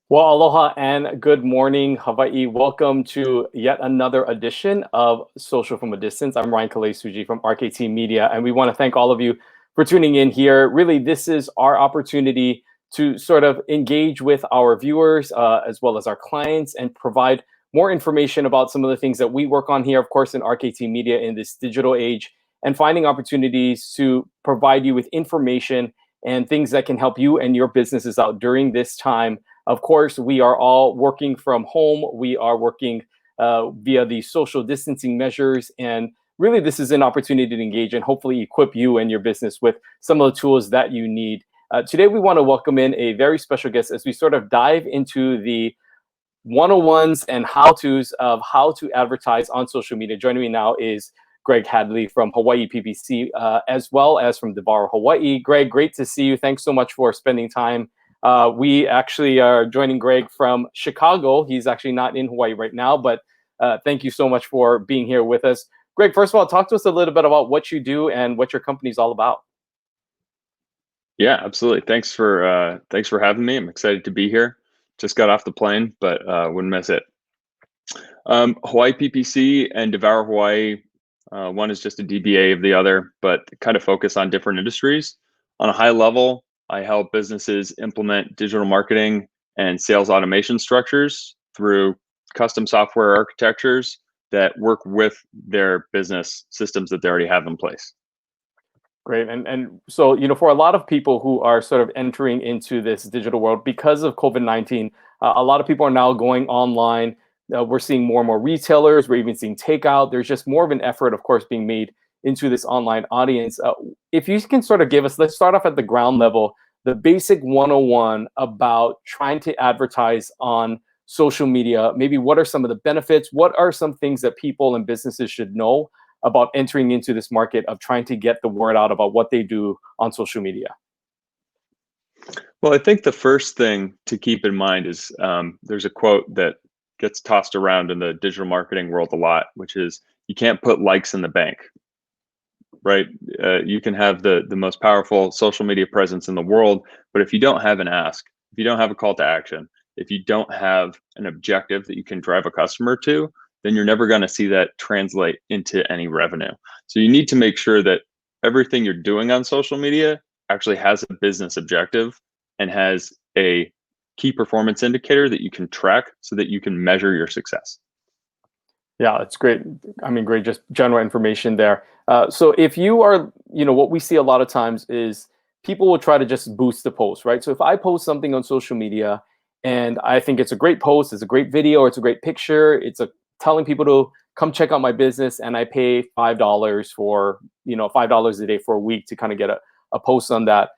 Well, aloha and good morning, Hawaii. Welcome to yet another edition of Social from a Distance. I'm Ryan Kalei-Suji from RKT Media, and we want to thank all of you for tuning in here. Really, this is our opportunity to sort of engage with our viewers as well as our clients and provide more information about some of the things that we work on here, of course, in RKT Media in this digital age, and finding opportunities to provide you with information and things that can help you and your businesses out during this time. Of course, we are all working from home. We are working via the social distancing measures. And really, this is an opportunity to engage and hopefully equip you and your business with some of the tools that you need. Today, we want to welcome in a very special guest as we sort of dive into the 101s and how-tos of how to advertise on social media. Joining me now is Greg Handley from Hawaii PPC, as well as from Devaro, Hawaii. Greg, great to see you. Thanks so much for spending time. We actually are joining Greg from Chicago. He's actually not in Hawaii right now, but thank you so much for being here with us. Greg, first of all, talk to us a little bit about what you do and what your company is all about. Yeah, absolutely. Thanks for having me. I'm excited to be here. Just got off the plane, but wouldn't miss it. Hawaii PPC and Devour Hawaii. One is just a DBA of the other, but kind of focus on different industries. On a high level, I help businesses implement digital marketing and sales automation structures through custom software architectures that work with their business systems that they already have in place. Great. And so, for a lot of people who are sort of entering into this digital world because of COVID-19, a lot of people are now going online. We're seeing more and more retailers. We're even seeing takeout. There's just more of an effort, of course, being made into this online audience. If you can sort of give us, let's start off at the ground level, the basic 101 about trying to advertise on social media. Maybe what are some of the benefits? What are some things that people and businesses should know about entering into this market of trying to get the word out about what they do on social media? Well, I think the first thing to keep in mind is there's a quote that gets tossed around in the digital marketing world a lot, which is you can't put likes in the bank, right? You can have the most powerful social media presence in the world, but if you don't have an ask, if you don't have a call to action, if you don't have an objective that you can drive a customer to, then you're never going to see that translate into any revenue. So you need to make sure that everything you're doing on social media actually has a business objective and has a key performance indicator that you can track so that you can measure your success. Yeah, it's great. I mean, great, just general information there. So if you are, what we see a lot of times is people will try to just boost the post, right? So if I post something on social media and I think it's a great post, it's a great video, or it's a great picture, telling people to come check out my business, and I pay $5 for, $5 a day for a week to kind of get a post on that.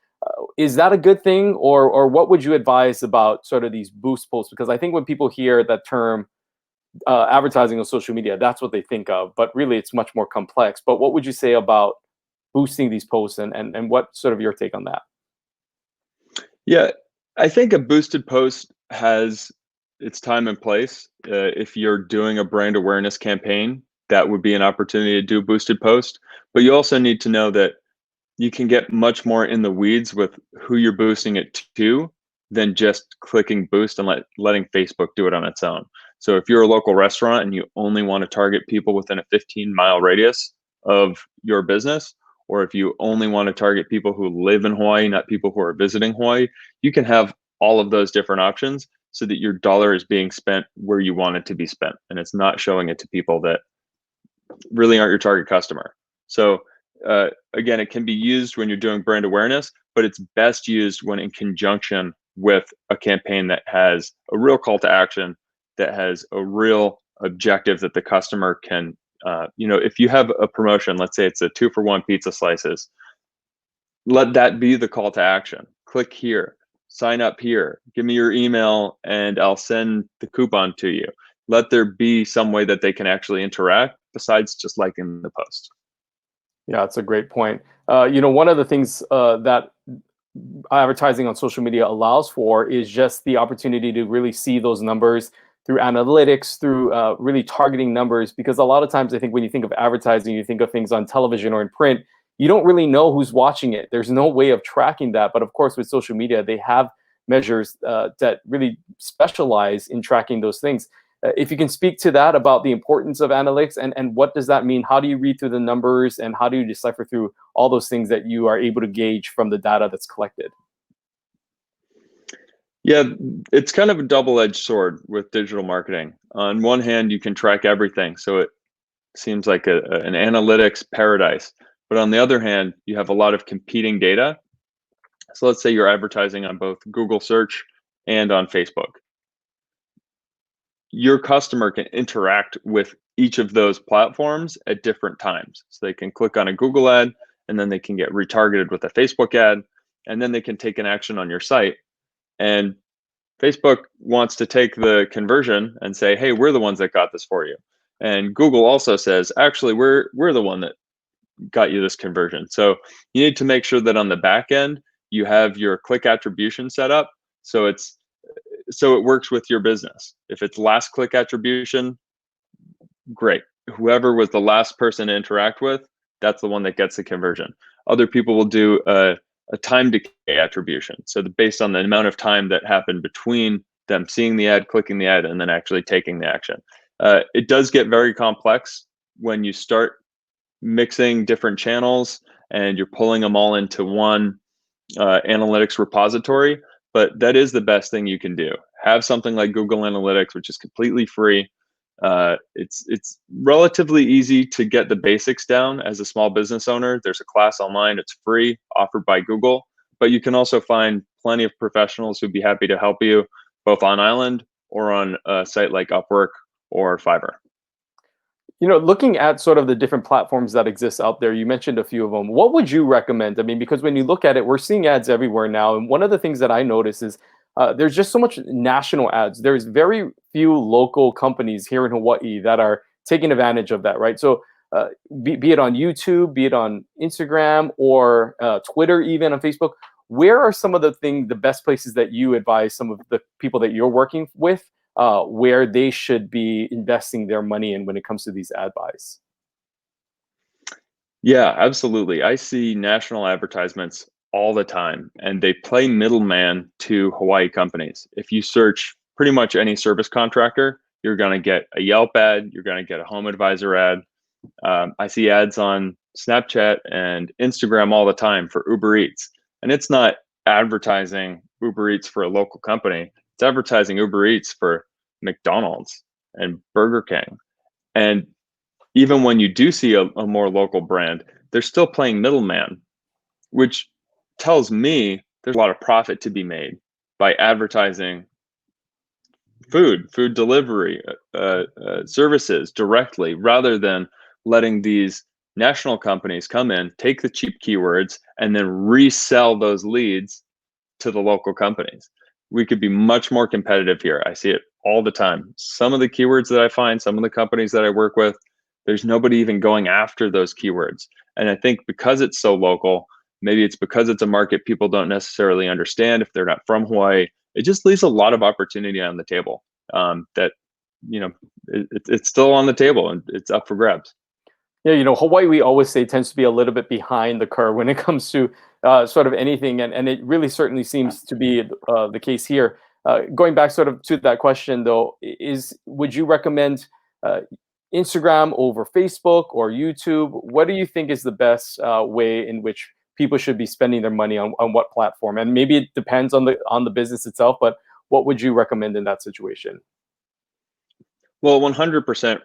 Is that a good thing, or what would you advise about sort of these boost posts? Because I think when people hear that term advertising on social media, that's what they think of, but really it's much more complex. But what would you say about boosting these posts, and what sort of your take on that? Yeah, I think a boosted post has its time and place. If you're doing a brand awareness campaign, that would be an opportunity to do a boosted post. But you also need to know that you can get much more in the weeds with who you're boosting it to than just clicking boost and letting Facebook do it on its own. So if you're a local restaurant and you only want to target people within a 15-mile radius of your business, or if you only want to target people who live in Hawaii, not people who are visiting Hawaii, you can have all of those different options so that your dollar is being spent where you want it to be spent. And it's not showing it to people that really aren't your target customer. So again, it can be used when you're doing brand awareness, but it's best used when in conjunction with a campaign that has a real call to action, that has a real objective that the customer can, if you have a promotion, let's say it's a 2-for-1 pizza slices, let that be the call to action. Click here, sign up here, give me your email, and I'll send the coupon to you. Let there be some way that they can actually interact besides just liking the post. Yeah, it's a great point. One of the things that advertising on social media allows for is just the opportunity to really see those numbers through analytics, through really targeting numbers. Because a lot of times, I think when you think of advertising, you think of things on television or in print, you don't really know who's watching it. There's no way of tracking that. But of course, with social media, they have measures that really specialize in tracking those things. If you can speak to that about the importance of analytics and what does that mean? How do you read through the numbers and how do you decipher through all those things that you are able to gauge from the data that's collected? Yeah, it's kind of a double-edged sword with digital marketing. On one hand, you can track everything, so it seems like an analytics paradise. But on the other hand, you have a lot of competing data. So let's say you're advertising on both Google search and on Facebook. Your customer can interact with each of those platforms at different times. So they can click on a Google ad and then they can get retargeted with a Facebook ad, and then they can take an action on your site. And Facebook wants to take the conversion and say, hey, we're the ones that got this for you. And Google also says, actually, we're the one that got you this conversion. So you need to make sure that on the back end, you have your click attribution set up so it works with your business. If it's last click attribution, great. Whoever was the last person to interact with, that's the one that gets the conversion. Other people will do a time decay attribution. So based on the amount of time that happened between them seeing the ad, clicking the ad, and then actually taking the action. It does get very complex when you start mixing different channels and you're pulling them all into one analytics repository, but that is the best thing you can do. Have something like Google Analytics, which is completely free. It's relatively easy to get the basics down as a small business owner. There's a class online, it's free, offered by Google, but you can also find plenty of professionals who'd be happy to help you both on island or on a site like Upwork or Fiverr. Looking at sort of the different platforms that exist out there, you mentioned a few of them. What would you recommend? I mean, because when you look at it, we're seeing ads everywhere now. And one of the things that I notice is there's just so much national ads. There's very few local companies here in Hawaii that are taking advantage of that, right? So be it on YouTube, be it on Instagram or Twitter, even on Facebook, where are some of the best places that you advise some of the people that you're working with where they should be investing their money in when it comes to these ad buys? Yeah, absolutely. I see national advertisements all the time, and they play middleman to Hawaii companies. If you search pretty much any service contractor, you're going to get a Yelp ad, you're going to get a Home Advisor ad. I see ads on Snapchat and Instagram all the time for Uber Eats, and it's not advertising Uber Eats for a local company. It's advertising Uber Eats for McDonald's and Burger King. And even when you do see a more local brand, they're still playing middleman, which tells me there's a lot of profit to be made by advertising food delivery services directly, rather than letting these national companies come in, take the cheap keywords, and then resell those leads to the local companies. We could be much more competitive here. I see it all the time. Some of the keywords that I find, some of the companies that I work with, there's nobody even going after those keywords. And I think because it's so local, maybe it's because it's a market people don't necessarily understand if they're not from Hawaii, it just leaves a lot of opportunity on the table that, it's still on the table and it's up for grabs. Yeah, Hawaii, we always say tends to be a little bit behind the curve when it comes to sort of anything, and it really certainly seems to be the case here. Going back sort of to that question though, would you recommend Instagram over Facebook or YouTube? What do you think is the best way in which people should be spending their money on what platform? And maybe it depends on the business itself, but what would you recommend in that situation? Well, 100%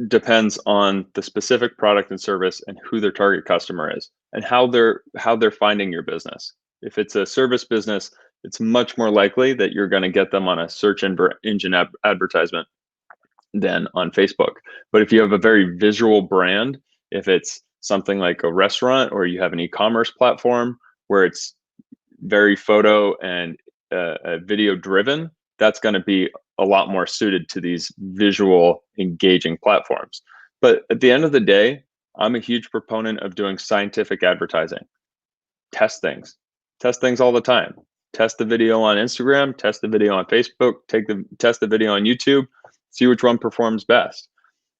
depends on the specific product and service and who their target customer is and how they're finding your business. If it's a service business, it's much more likely that you're going to get them on a search engine advertisement than on Facebook. But if you have a very visual brand, if it's something like a restaurant or you have an e-commerce platform where it's very photo and video driven, that's going to be a lot more suited to these visual engaging platforms. But at the end of the day, I'm a huge proponent of doing scientific advertising. Test things all the time. Test the video on Instagram, test the video on Facebook, test the video on YouTube, see which one performs best.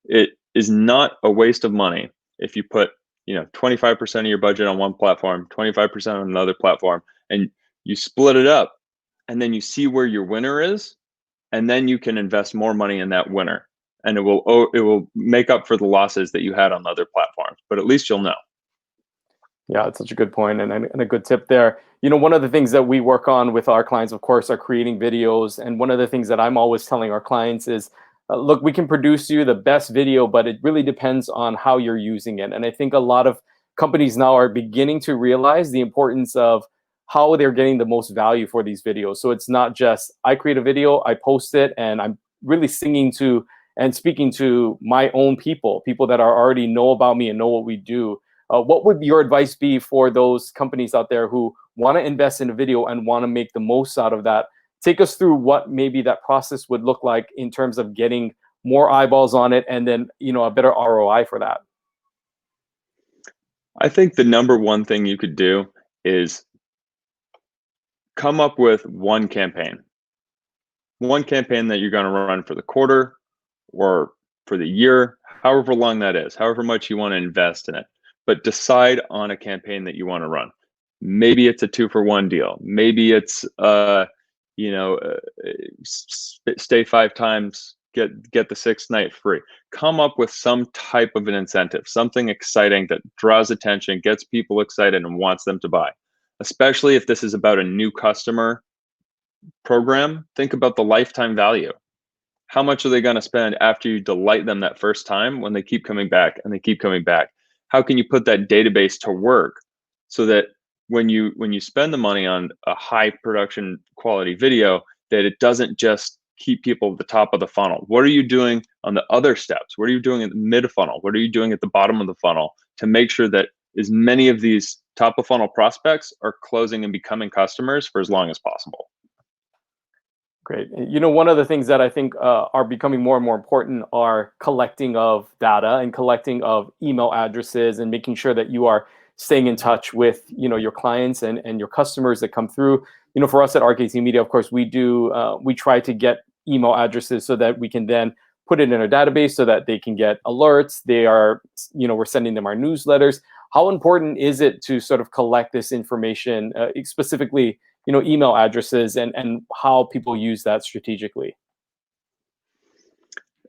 It is not a waste of money if you put 25% of your budget on one platform, 25% on another platform, and you split it up and then you see where your winner is, and then you can invest more money in that winner, and it will make up for the losses that you had on other platforms. But at least you'll know. Yeah, it's such a good point and a good tip there. One of the things that we work on with our clients, of course, are creating videos. And one of the things that I'm always telling our clients is, look, we can produce you the best video, but it really depends on how you're using it. And I think a lot of companies now are beginning to realize the importance of how they're getting the most value for these videos. So it's not just I create a video, I post it, and I'm really singing to and speaking to my own people that are already know about me and know what we do. What would your advice be for those companies out there who want to invest in a video and want to make the most out of that? Take us through what maybe that process would look like in terms of getting more eyeballs on it, and then a better ROI for that. I think the number one thing you could do is come up with one campaign that you're going to run for the quarter or for the year, however long that is, however much you want to invest in it. But decide on a campaign that you want to run. Maybe it's a 2-for-1 deal. Maybe it's stay 5 times, get the 6th night free. Come up with some type of an incentive, something exciting that draws attention, gets people excited, and wants them to buy. Especially if this is about a new customer program, think about the lifetime value. How much are they going to spend after you delight them that first time when they keep coming back and they keep coming back? How can you put that database to work so that when you spend the money on a high production quality video, that it doesn't just keep people at the top of the funnel? What are you doing on the other steps? What are you doing at the mid funnel? What are you doing at the bottom of the funnel to make sure that as many of these top of funnel prospects are closing and becoming customers for as long as possible? Great. One of the things that I think are becoming more and more important are collecting of data and collecting of email addresses and making sure that you are staying in touch with your clients and your customers that come through. For us at RKT Media, of course, we try to get email addresses so that we can then put it in a database so that they can get alerts. We're sending them our newsletters. How important is it to sort of collect this information, specifically email addresses, and how people use that strategically?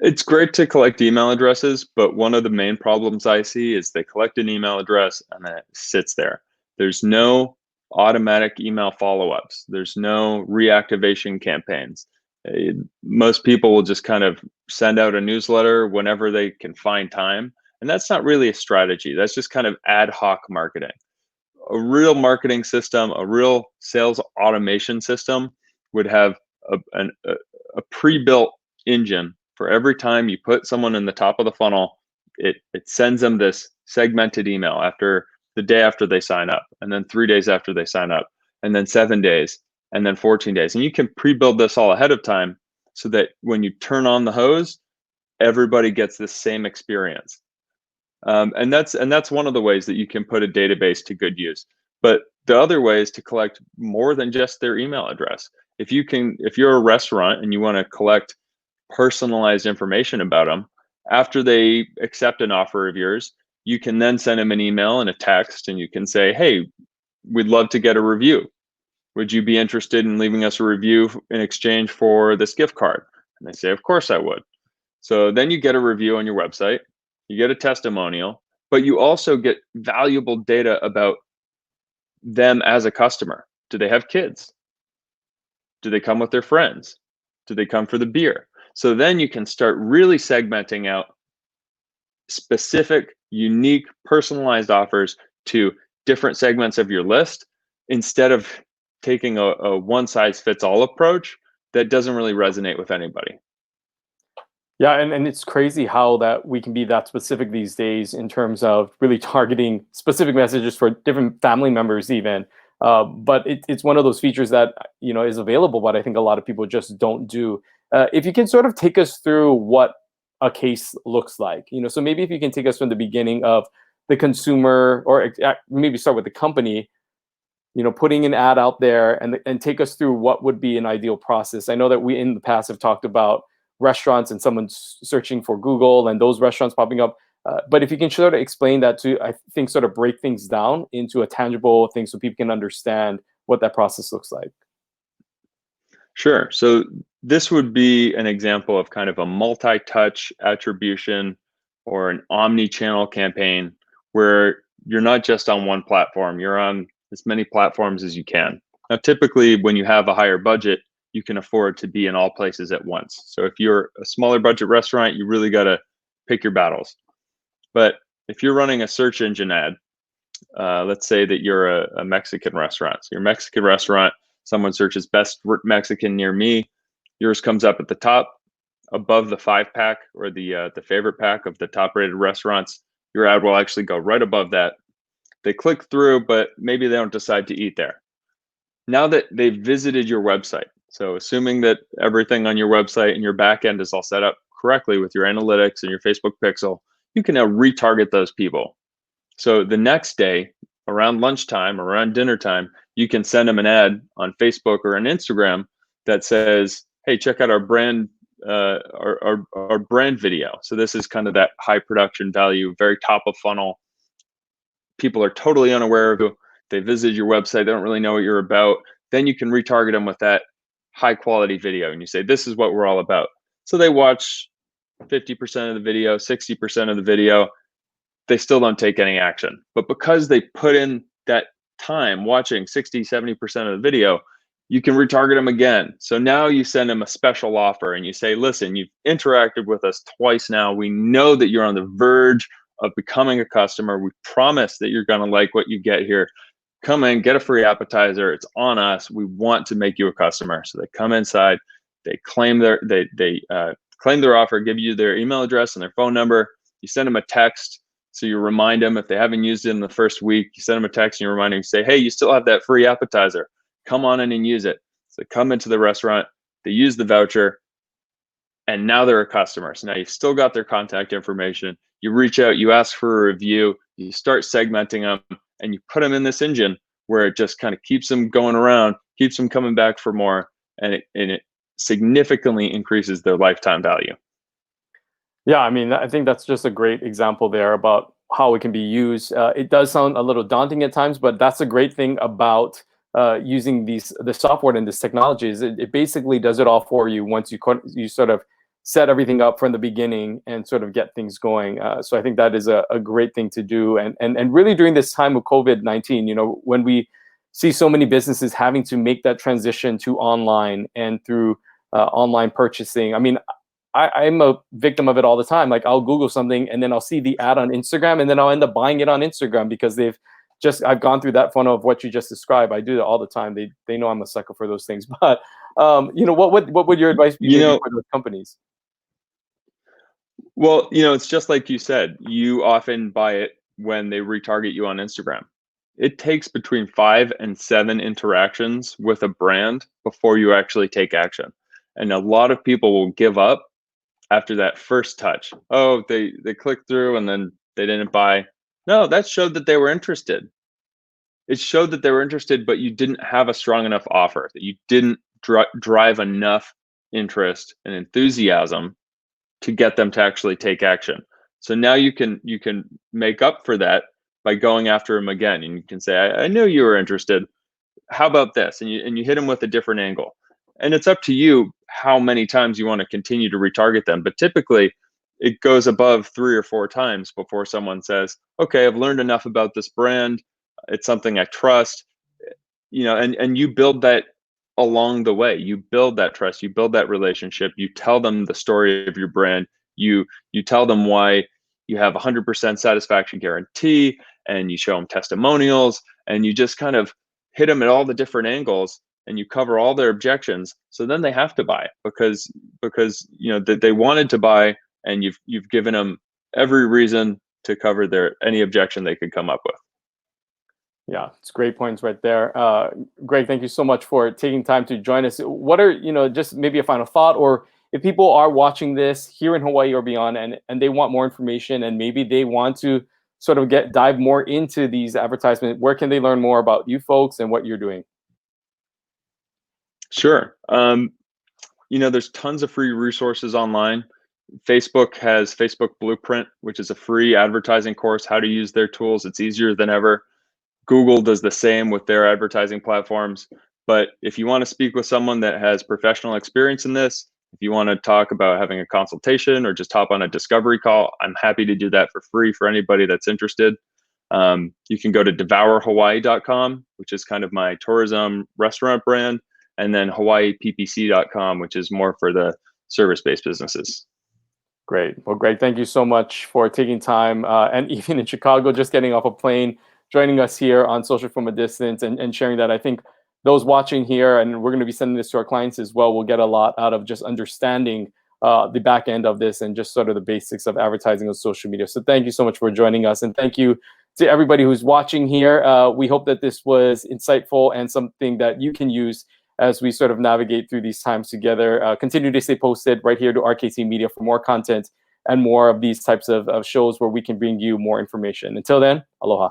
It's great to collect email addresses, but one of the main problems I see is they collect an email address and then it sits there. There's no automatic email follow-ups. There's no reactivation campaigns. Most people will just kind of send out a newsletter whenever they can find time, and that's not really a strategy. That's just kind of ad hoc marketing. A real marketing system, a real sales automation system would have a pre-built engine for every time you put someone in the top of the funnel. It sends them this segmented email after the day after they sign up, and then 3 days after they sign up, and then 7 days, and then 14 days. And you can pre-build this all ahead of time so that when you turn on the hose, everybody gets the same experience. And that's one of the ways that you can put a database to good use. But the other way is to collect more than just their email address. If you're a restaurant and you want to collect personalized information about them, after they accept an offer of yours, you can then send them an email and a text, and you can say, "Hey, we'd love to get a review. Would you be interested in leaving us a review in exchange for this gift card?" And they say, "Of course I would." So then you get a review on your website, you get a testimonial, but you also get valuable data about them as a customer. Do they have kids? Do they come with their friends? Do they come for the beer? So then you can start really segmenting out specific, unique, personalized offers to different segments of your list, instead of taking a one size fits all approach that doesn't really resonate with anybody. Yeah, and it's crazy how that we can be that specific these days in terms of really targeting specific messages for different family members even. But it's one of those features that is available, but I think a lot of people just don't do. If you can sort of take us through what a case looks like, so maybe if you can take us from the beginning of the consumer, or maybe start with the company, putting an ad out there, and take us through what would be an ideal process. I know that we in the past have talked about restaurants and someone searching for Google and those restaurants popping up. But if you can sort of explain that to, I think, sort of break things down into a tangible thing so people can understand what that process looks like. Sure. So this would be an example of kind of a multi-touch attribution or an omni-channel campaign where you're not just on one platform, you're on as many platforms as you can. Now, typically, when you have a higher budget, you can afford to be in all places at once. So if you're a smaller budget restaurant, you really got to pick your battles. But if you're running a search engine ad, let's say that you're a Mexican restaurant. So your Mexican restaurant, someone searches best Mexican near me, yours comes up at the top above the 5-pack or the favorite pack of the top rated restaurants. Your ad will actually go right above that. They click through, but maybe they don't decide to eat there. Now that they've visited your website, so assuming that everything on your website and your back end is all set up correctly with your analytics and your Facebook pixel, you can now retarget those people. So the next day, around lunchtime or around dinner time, you can send them an ad on Facebook or on Instagram that says, "Hey, check out our brand, our brand video." So this is kind of that high production value, very top of funnel. People are totally unaware of you. They visited your website. They don't really know what you're about. Then you can retarget them with that high quality video, and you say, "This is what we're all about." So they watch 50% of the video, 60% of the video, they still don't take any action. But because they put in that time watching 60, 70% of the video, you can retarget them again. So now you send them a special offer and you say, "Listen, you've interacted with us twice now. We know that you're on the verge of becoming a customer. We promise that you're going to like what you get here. Come in, get a free appetizer. It's on us. We want to make you a customer." So they come inside, they claim claim their offer, give you their email address and their phone number. You send them a text. So you remind them if they haven't used it in the first week, you send them a text and you remind them, you say, "Hey, you still have that free appetizer. Come on in and use it." So they come into the restaurant, they use the voucher, and now they're a customer. So now you've still got their contact information. You reach out, you ask for a review, you start segmenting them, and you put them in this engine where it just kind of keeps them going around, keeps them coming back for more, and it significantly increases their lifetime value. Yeah, I mean, I think that's just a great example there about how it can be used. It does sound a little daunting at times, but that's a great thing about using the software and this technology is it basically does it all for you once you sort of set everything up from the beginning and sort of get things going. So I think that is a great thing to do, and really during this time of COVID-19, when we see so many businesses having to make that transition to online and through online purchasing. I mean, I'm a victim of it all the time. Like I'll Google something and then I'll see the ad on Instagram and then I'll end up buying it on Instagram because I've gone through that funnel of what you just described. I do that all the time. They know I'm a sucker for those things. But what would your advice be maybe for those companies? Well, it's just like you said, you often buy it when they retarget you on Instagram. It takes between 5 and 7 interactions with a brand before you actually take action. And a lot of people will give up after that first touch. Oh, they clicked through and then they didn't buy. No, that showed that they were interested. It showed that they were interested, but you didn't have a strong enough offer, that you didn't drive enough interest and enthusiasm to get them to actually take action. So now you can make up for that by going after them again, and you can say, I knew you were interested. How about this?" And you hit them with a different angle. And it's up to you how many times you want to continue to retarget them. But typically, it goes above 3 or 4 times before someone says, "Okay, I've learned enough about this brand. It's something I trust." And you build that along the way. You build that trust, you build that relationship, you tell them the story of your brand, you tell them why you have 100% satisfaction guarantee, and you show them testimonials, and you just kind of hit them at all the different angles, and you cover all their objections. So then they have to buy because that they wanted to buy, and you've given them every reason to cover any objection they could come up with. Yeah, it's great points right there. Greg, thank you so much for taking time to join us. What are, just maybe a final thought, or if people are watching this here in Hawaii or beyond and they want more information and maybe they want to sort of dive more into these advertisements, where can they learn more about you folks and what you're doing? Sure. There's tons of free resources online. Facebook has Facebook Blueprint, which is a free advertising course, how to use their tools. It's easier than ever. Google does the same with their advertising platforms. But if you want to speak with someone that has professional experience in this, if you want to talk about having a consultation or just hop on a discovery call, I'm happy to do that for free for anybody that's interested. You can go to devourhawaii.com, which is kind of my tourism restaurant brand, and then hawaiippc.com, which is more for the service-based businesses. Great. Well, Greg, thank you so much for taking time and even in Chicago, just getting off a plane, joining us here on Social from a Distance and sharing that. I think those watching here, and we're going to be sending this to our clients as well, will get a lot out of just understanding the back end of this and just sort of the basics of advertising on social media. So thank you so much for joining us. And thank you to everybody who's watching here. We hope that this was insightful and something that you can use as we sort of navigate through these times together. Continue to stay posted right here to RKT Media for more content and more of these types of shows where we can bring you more information. Until then, aloha.